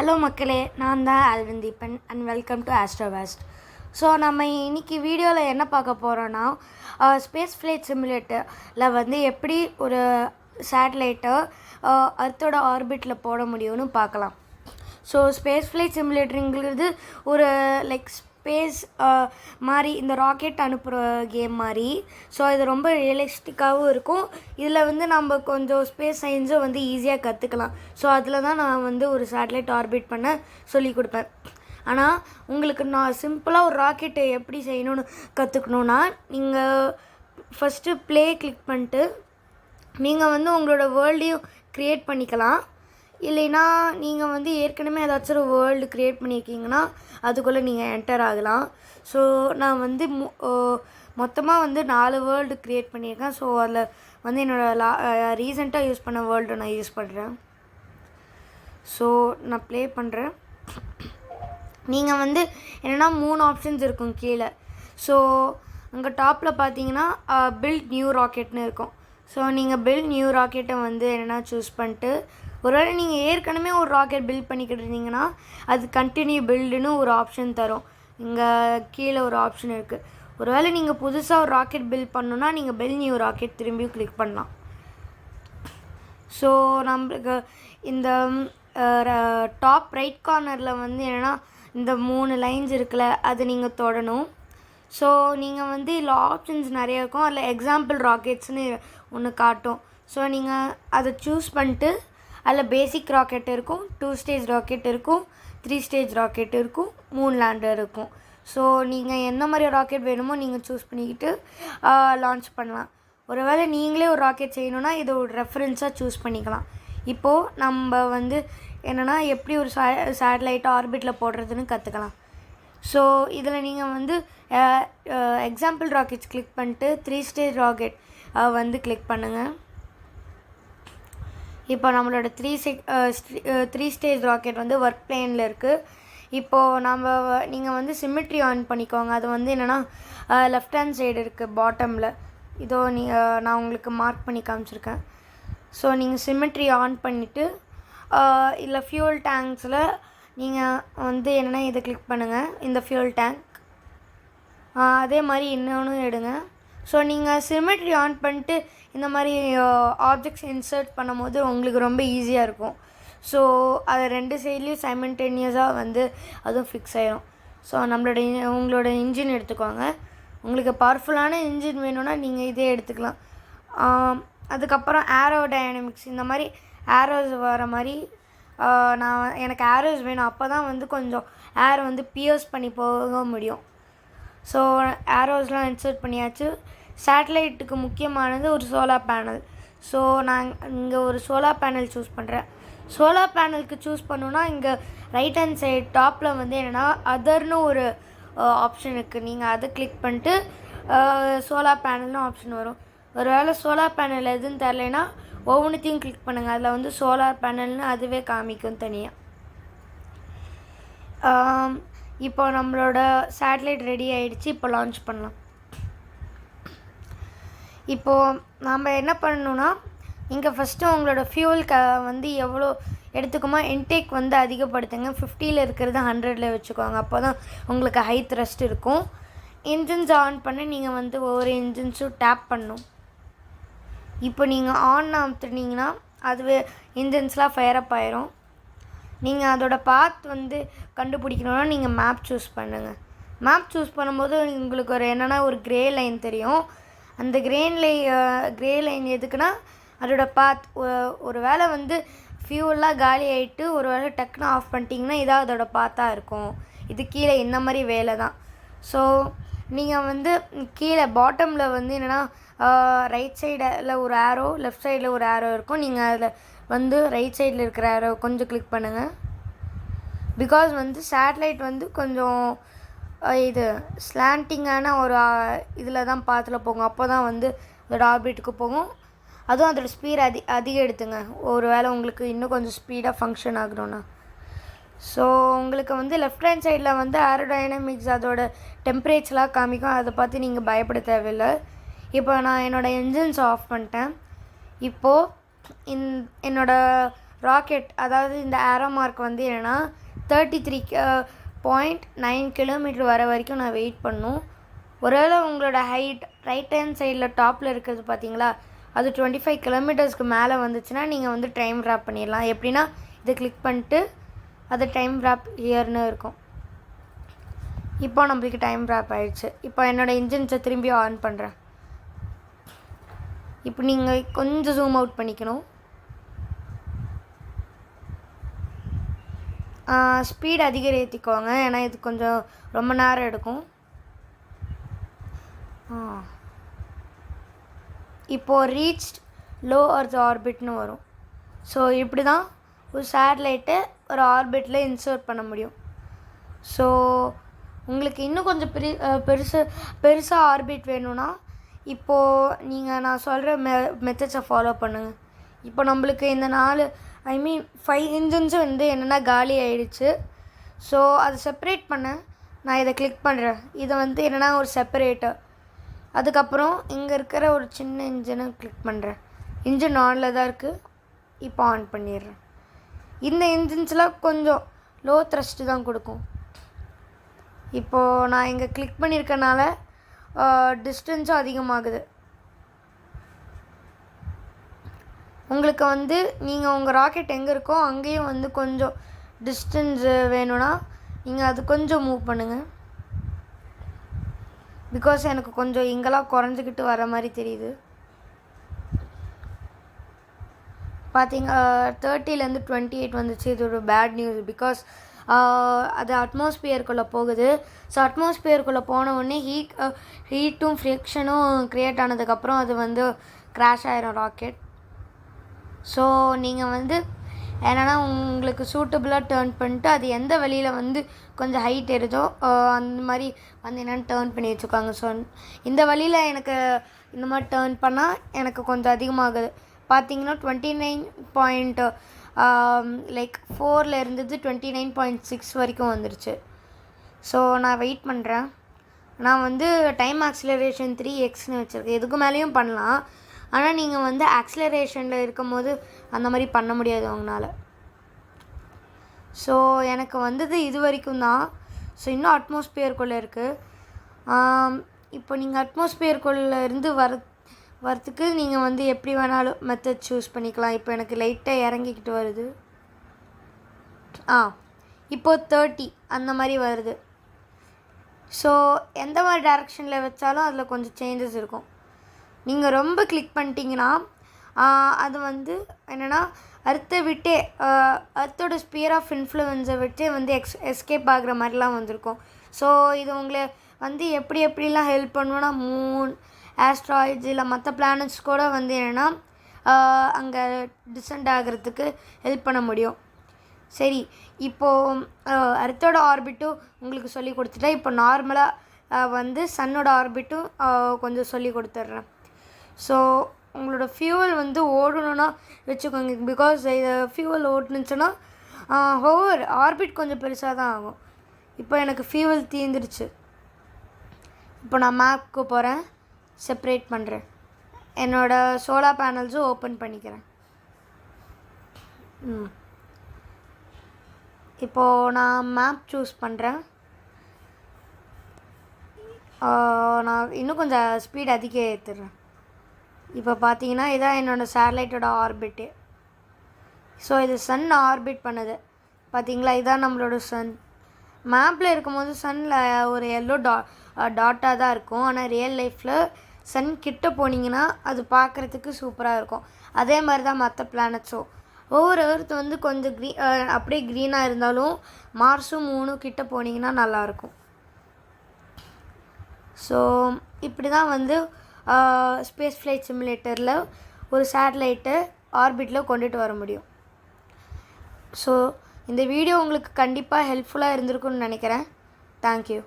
Hello மக்களே, நான் தான் Alvindeepan and welcome to Astro Vast. So நம்ம இன்றைக்கி வீடியோவில் என்ன பார்க்க போகிறோன்னா, ஸ்பேஸ் ஃப்ளைட் சிமுலேட்டரில் வந்து எப்படி ஒரு சேட்டலைட்டை அர்த்தோட ஆர்பிட்டில் போட முடியும்னு பார்க்கலாம். ஸோ ஸ்பேஸ் ஃப்ளைட் சிமுலேட்டருங்கிறது ஒரு ஸ்பேஸ் மாதிரி இந்த ராக்கெட் அனுப்புகிற கேம் மாதிரி. ஸோ இது ரொம்ப ரியலிஸ்டிக்காகவும் இருக்கும். இதில் வந்து நம்ம கொஞ்சம் ஸ்பேஸ் சயின்ஸும் வந்து ஈஸியாக கற்றுக்கலாம். ஸோ அதில் தான் நான் வந்து ஒரு சேட்டலைட் ஆர்பிட் பண்ண சொல்லி கொடுப்பேன். ஆனால் உங்களுக்கு நான் சிம்பிளாக ஒரு ராக்கெட்டை எப்படி செய்யணும்னு கற்றுக்கணுன்னா, நீங்கள் ஃபஸ்ட்டு ப்ளே கிளிக் பண்ணிட்டு நீங்கள் வந்து உங்களோட வேர்ல்டையும் க்ரியேட் பண்ணிக்கலாம். இல்லைன்னா நீங்கள் வந்து ஏற்கனவே ஏதாச்சும் ஒரு வேர்ல்டு க்ரியேட் பண்ணியிருக்கீங்கன்னா அதுக்குள்ளே நீங்கள் என்டர் ஆகலாம். ஸோ நான் வந்து மொத்தமாக வந்து 4 வேர்ல்டு க்ரியேட் பண்ணியிருக்கேன். ஸோ அதில் வந்து என்னோடய ரீசெண்டாக யூஸ் பண்ண வேர்ல்டு நான் யூஸ் பண்ணுறேன். ஸோ நான் ப்ளே பண்ணுறேன். நீங்கள் வந்து என்னென்னா 3 ஆப்ஷன்ஸ் இருக்கும் கீழே. ஸோ அங்கே டாப்பில் பார்த்தீங்கன்னா பில்ட் நியூ ராக்கெட்னு இருக்கும். ஸோ நீங்கள் பில்ட் நியூ ராக்கெட்டை வந்து என்னென்னா சூஸ் பண்ணிட்டு, ஒருவேளை நீங்கள் ஏற்கனவே ஒரு ராக்கெட் பில்ட் பண்ணிக்கிட்டு இருந்தீங்கன்னா அது கண்டினியூ பில்டுன்னு ஒரு ஆப்ஷன் தரும். இங்கே கீழே ஒரு ஆப்ஷன் இருக்குது. ஒருவேளை நீங்கள் புதுசாக ஒரு ராக்கெட் பில்ட் பண்ணணுன்னா நீங்கள் பில்ட் நியூ ராக்கெட் திரும்பியும் கிளிக் பண்ணலாம். ஸோ நம்மளுக்கு இந்த டாப் ரைட் கார்னரில் வந்து என்னென்னா இந்த 3 லைன்ஸ் இருக்குல்ல, அது நீங்கள் தொடணும். ஸோ நீங்கள் வந்து இதில் ஆப்ஷன்ஸ் நிறைய இருக்கும். அதில் எக்ஸாம்பிள் ராக்கெட்ஸ்னு ஒன்று காட்டும். ஸோ நீங்கள் அதை சூஸ் பண்ணிட்டு அதில் பேசிக் ராக்கெட் இருக்கும், 2 ஸ்டேஜ் ராக்கெட் இருக்கும், 3 ஸ்டேஜ் ராக்கெட் இருக்கும், 3 லேண்டர் இருக்கும். ஸோ நீங்கள் எந்த மாதிரி ராக்கெட் வேணுமோ நீங்கள் சூஸ் பண்ணிக்கிட்டு லான்ச் பண்ணலாம். ஒருவேளை நீங்களே ஒரு ராக்கெட் செய்யணுன்னா இதை ஒரு ரெஃபரன்ஸாக சூஸ் பண்ணிக்கலாம். இப்போது நம்ம வந்து என்னென்னா எப்படி ஒரு சேட்டலைட்டை ஆர்பிட்டில் போடுறதுன்னு கற்றுக்கலாம். ஸோ இதில் நீங்கள் வந்து எக்ஸாம்பிள் ராக்கெட்ஸ் கிளிக் பண்ணிட்டு 3 ஸ்டேஜ் ராக்கெட் வந்து கிளிக் பண்ணுங்கள். இப்போ நம்மளோட 3 ஸ்டேஜ் ராக்கெட் வந்து ஒர்க் பிளேனில் இருக்குது. இப்போது நீங்கள் வந்து சிமெட்ரி ஆன் பண்ணிக்கோங்க. அது வந்து என்னென்னா லெஃப்ட் ஹேண்ட் சைடு இருக்குது பாட்டமில். இதோ நான் உங்களுக்கு மார்க் பண்ணி காமிச்சிருக்கேன். ஸோ நீங்கள் சிமெட்ரி ஆன் பண்ணிவிட்டு இல்லை ஃபியூல் டேங்க்ஸில் நீங்கள் வந்து என்னென்னா இதை கிளிக் பண்ணுங்கள், இந்த ஃபியூல் டேங்க். அதே மாதிரி இன்னொன்று எடுங்க. ஸோ நீங்கள் சிமெட்ரி ஆன் பண்ணிட்டு இந்த மாதிரி ஆப்ஜெக்ட்ஸ் இன்சர்ட் பண்ணும் போது உங்களுக்கு ரொம்ப ஈஸியாக இருக்கும். ஸோ அதை 2 சைட்லேயும் சைமல்டேனியஸாக வந்து அதுவும் ஃபிக்ஸ் ஆகிடும். ஸோ உங்களோட இன்ஜின் எடுத்துக்கோங்க. உங்களுக்கு பவர்ஃபுல்லான இன்ஜின் வேணும்னா நீங்கள் இதே எடுத்துக்கலாம். அதுக்கப்புறம் ஏரோ டைனமிக்ஸ், இந்த மாதிரி ஏரோஸ் வர மாதிரி எனக்கு ஏரோஸ் வேணும். அப்போ தான் வந்து கொஞ்சம் ஏர் வந்து பியர்ஸ் பண்ணி போக முடியும். ஸோ ஏரோஸ்லாம் இன்சர்ட் பண்ணியாச்சு. சேட்டலைட்டுக்கு முக்கியமானது ஒரு சோலார் பேனல். ஸோ நான் இங்கே ஒரு சோலார் பேனல் சூஸ் பண்ணுறேன். சோலார் பேனலுக்கு சூஸ் பண்ணணுன்னா இங்கே ரைட் ஹேண்ட் சைடு டாப்பில் வந்து என்னென்னா அதர்னு ஒரு ஆப்ஷன் இருக்குது. நீங்கள் அதை கிளிக் பண்ணிட்டு சோலார் பேனல்னு ஆப்ஷன் வரும். ஒரு வேளை சோலார் பேனல் எதுன்னு தரலைன்னா ஒவ்வொன்றுத்தையும் கிளிக் பண்ணுங்கள். அதில் வந்து சோலார் பேனல்னு அதுவே காமிக்கும் தனியாக. இப்போ நம்மளோட சேட்டலைட் ரெடி ஆகிடுச்சு. இப்போ லான்ச் பண்ணலாம். இப்போது நம்ம என்ன பண்ணணுன்னா, இங்கே ஃபஸ்ட்டு உங்களோட ஃபியூல் வந்து எவ்வளோ எடுத்துக்குமா இன்டேக் வந்து அதிகப்படுத்துங்க. 50ல் இருக்கிறது 100ல் வச்சுக்கோங்க. அப்போ தான் உங்களுக்கு ஹை த்ரஸ்ட் இருக்கும். இன்ஜின்ஸ் ஆன் பண்ணி நீங்கள் வந்து ஒவ்வொரு இன்ஜின்ஸும் டேப் பண்ணணும். இப்போ நீங்கள் ஆன் அமுத்துனீங்கன்னா அதுவே இன்ஜின்ஸ்லாம் ஃபயர் அப் ஆயிரும். நீங்கள் அதோட பாத் வந்து கண்டுபிடிக்கணுன்னா நீங்கள் மேப் சூஸ் பண்ணுங்கள். மேப் சூஸ் பண்ணும்போது உங்களுக்கு ஒரு க்ரே லைன் தெரியும். அந்த க்ரே லைன் எதுக்குன்னா அதோட பாத் ஒரு வேளை வந்து ஃபியூல்லாம் காலி ஆகிட்டு ஒரு வேளை டக்குன்னு ஆஃப் பண்ணிட்டீங்கன்னா இதான் அதோட பாத்தாக இருக்கும். இது கீழே இந்த மாதிரி வேலை தான். ஸோ நீங்கள் வந்து கீழே பாட்டமில் வந்து என்னென்னா ரைட் சைடில் ஒரு ஏரோ, லெஃப்ட் சைடில் ஒரு ஏரோ இருக்கும். நீங்கள் அதில் வந்து ரைட் சைடில் இருக்கிற ஏரோ கொஞ்சம் கிளிக் பண்ணுங்கள். பிகாஸ் வந்து சேட்டலைட் வந்து கொஞ்சம் இது ஸ்லாண்டிங்கான ஒரு இதில் தான் பாத்தில் போகும். அப்போ தான் வந்து அதோட ஆர்பிட்டுக்கு போகும். அதுவும் அதோடய ஸ்பீட் அதிகம் எடுத்துங்க. ஒரு வேளை உங்களுக்கு இன்னும் கொஞ்சம் ஸ்பீடாக ஃபங்க்ஷன் ஆகணும்னா. ஸோ உங்களுக்கு வந்து லெஃப்ட் ஹேண்ட் சைடில் வந்து ஏரோடைனமிக்ஸ் அதோட டெம்பரேச்சர்லாம் காமிக்கும். அதை பார்த்து நீங்கள் பயப்பட தேவையில்லை. இப்போ நான் என்னோடய என்ஜின்ஸ் ஆஃப் பண்ணிட்டேன். இப்போது என்னோடய ராக்கெட் அதாவது இந்த ஏரோ மார்க் வந்து என்னென்னா 33.9 கிலோமீட்டர் வர வரைக்கும் நான் வெயிட் பண்ணணும். ஒருவேளை உங்களோட ஹைட் ரைட் ஹேண்ட் சைடில் டாப்பில் இருக்கிறது பார்த்தீங்களா, அது 25 கிலோமீட்டர்ஸ்க்கு மேலே வந்துச்சுன்னா நீங்கள் வந்து டைம் ட்ராப் பண்ணிடலாம். எப்படின்னா இதை கிளிக் பண்ணிட்டு அது டைம் ட்ராப் இயர்னு இருக்கும். இப்போ நம்மளுக்கு டைம் ட்ராப் ஆகிடுச்சு. இப்போ என்னோடய இன்ஜின்ஸை திரும்பி ஆன் பண்ணுறேன். இப்போ நீங்கள் கொஞ்சம் ஜூம் அவுட் பண்ணிக்கணும். ஸ்பீட் அதிகரித்திக்கோங்க, ஏன்னா இது கொஞ்சம் ரொம்ப நேரம் எடுக்கும். இப்போது ரீச் லோ அர்த் ஆர்பிட்னு வரும். ஸோ இப்படி தான் ஒரு சேட்டலைட்டை ஒரு ஆர்பிட்டில் இன்சர்ட் பண்ண முடியும். ஸோ உங்களுக்கு இன்னும் கொஞ்சம் பெருசாக ஆர்பிட் வேணும்னா இப்போது நீங்கள் நான் சொல்கிற மெத்தட்ஸை ஃபாலோ பண்ணுங்கள். இப்போ நம்மளுக்கு இந்த 5 இன்ஜின்ஸும் வந்து என்னென்னா காலி ஆகிடுச்சு. ஸோ அதை செப்பரேட் பண்ண நான் இதை கிளிக் பண்ணுறேன். இதை வந்து என்னென்னா ஒரு செப்பரேட்டர். அதுக்கப்புறம் இங்கே இருக்கிற ஒரு சின்ன இன்ஜினை கிளிக் பண்ணுறேன். இன்ஜின் ஆனில் தான் இருக்குது. இப்போ ஆன் பண்ணிடுறேன். இந்த இன்ஜின்ஸ்லாம் கொஞ்சம் லோ த்ரஸ்ட்டு தான் கொடுக்கும். இப்போது நான் இங்கே கிளிக் பண்ணியிருக்கனால டிஸ்டன்ஸும் அதிகமாகுது. உங்களுக்கு வந்து நீங்கள் உங்கள் ராக்கெட் எங்கே இருக்கோ அங்கேயும் வந்து கொஞ்சம் டிஸ்டன்ஸு வேணும்னா நீங்கள் அது கொஞ்சம் மூவ் பண்ணுங்கள். பிகாஸ் எனக்கு கொஞ்சம் இங்கெல்லாம் குறைஞ்சிக்கிட்டு வர மாதிரி தெரியுது. பார்த்தீங்க 30லேருந்து 28 வந்துச்சு. இது ஒரு பேட் நியூஸ். பிகாஸ் அது அட்மாஸ்பியருக்குள்ளே போகுது. ஸோ அட்மாஸ்பியருக்குள்ளே போன உடனே ஹீட்டும் ஃப்ரிக்ஷனும் க்ரியேட் ஆனதுக்கப்புறம் அது வந்து க்ராஷ் ஆயிரும் ராக்கெட். ஸோ நீங்கள் வந்து என்னென்னா உங்களுக்கு சூட்டபுளாக டேர்ன் பண்ணிட்டு அது எந்த வழியில் வந்து கொஞ்சம் ஹைட் ஏறுதோ அந்த மாதிரி வந்து என்னென்னு டேர்ன் பண்ணி வச்சுக்கோங்க. ஸோ இந்த வழியில் எனக்கு இந்த மாதிரி டேர்ன் பண்ணால் எனக்கு கொஞ்சம் அதிகமாகுது. பார்த்தீங்கன்னா 29.4 இருந்தது 29.6 வரைக்கும் வந்துருச்சு. ஸோ நான் வெயிட் பண்ணுறேன். நான் வந்து டைம் ஆக்சிலரேஷன் 3xன்னு வச்சுருக்கேன். எதுக்கு மேலேயும் பண்ணலாம். ஆனால் நீங்கள் வந்து ஆக்சிலரேஷனில் இருக்கும் போது அந்த மாதிரி பண்ண முடியாது உங்களால். ஸோ எனக்கு வந்தது இது வரைக்கும் தான். ஸோ இன்னும் அட்மாஸ்பியருக்குள்ளே இருக்குது. இப்போ நீங்கள் அட்மாஸ்பியருக்குள்ளே இருந்து வரத்துக்கு நீங்கள் வந்து எப்படி வேணாலும் மெத்தட் சூஸ் பண்ணிக்கலாம். இப்போ எனக்கு லைட்டாக இறங்கிக்கிட்டு வருது. இப்போது 30 அந்த மாதிரி வருது. ஸோ எந்த மாதிரி டைரெக்ஷனில் வச்சாலும் அதில் கொஞ்சம் சேஞ்சஸ் இருக்கும். நீங்கள் ரொம்ப கிளிக் பண்ணிட்டீங்கன்னா அது வந்து என்னென்னா அர்த்தை விட்டே அர்த்தோட ஸ்பியர் ஆஃப் இன்ஃப்ளூயன்ஸை விட்டே வந்து எஸ்கேப் ஆகிற மாதிரிலாம் வந்திருக்கும். ஸோ இது உங்களை வந்து எப்படிலாம் ஹெல்ப் பண்ணுவோன்னா மூன், ஆஸ்ட்ராய்ட்ஸ் இல்லை மற்ற பிளானட்ஸ் கூட வந்து என்னென்னா அங்கே டிசெண்ட் ஆகிறதுக்கு ஹெல்ப் பண்ண முடியும். சரி, இப்போது அர்த்தோட ஆர்பிட்டும் உங்களுக்கு சொல்லி கொடுத்துட்டேன். இப்போ நார்மலாக வந்து சன்னோட ஆர்பிட்டும் கொஞ்சம் சொல்லி கொடுத்துட்றேன். ஸோ உங்களோட ஃபியூவல் வந்து ஓடணுன்னா வச்சுக்கோங்க. பிகாஸ் இது ஃபியூவல் ஓட்டுனுச்சுன்னா ஆர்பிட் கொஞ்சம் பெருசாக தான் ஆகும். இப்போ எனக்கு ஃபியூவல் தீர்ந்துருச்சு. இப்போ நான் மேப்க்கு போகிறேன், செப்ரேட் பண்ணுறேன். என்னோடய சோலார் பேனல்ஸும் ஓப்பன் பண்ணிக்கிறேன். இப்போது நான் மேப் சூஸ் பண்ணுறேன். நான் இன்னும் கொஞ்சம் ஸ்பீட் அதிக ஏற்றுறேன். இப்போ பார்த்தீங்கன்னா இதான் என்னோடய சேட்டலைட்டோட ஆர்பிட்டு. ஸோ இது சன் ஆர்பிட் பண்ணுது. பார்த்தீங்களா, இதான் நம்மளோட சன். மேப்பில் இருக்கும்போது சன்னில் ஒரு எல்லோ டாட்டாக தான் இருக்கும். ஆனால் ரியல் லைஃப்பில் சன் கிட்ட போனீங்கன்னா அது பார்க்குறதுக்கு சூப்பராக இருக்கும். அதே மாதிரி தான் மற்ற பிளானட்ஸும். ஒவ்வொரு எர்த் வந்து கொஞ்சம் அப்படியே க்ரீனாக இருந்தாலும் மார்ஸும் மூணும் கிட்ட போனீங்கன்னா நல்லாயிருக்கும். ஸோ இப்படி தான் வந்து ஸ்பேஸ் ஃப்ளைட் சிமுலேட்டரில் ஒரு சேட்டலைட்டை ஆர்பிட்டில் கொண்டுட்டு வர முடியும். ஸோ இந்த வீடியோ உங்களுக்கு கண்டிப்பாக ஹெல்ப்ஃபுல்லாக இருந்திருக்குன்னு நினைக்கிறேன். தேங்க்யூ.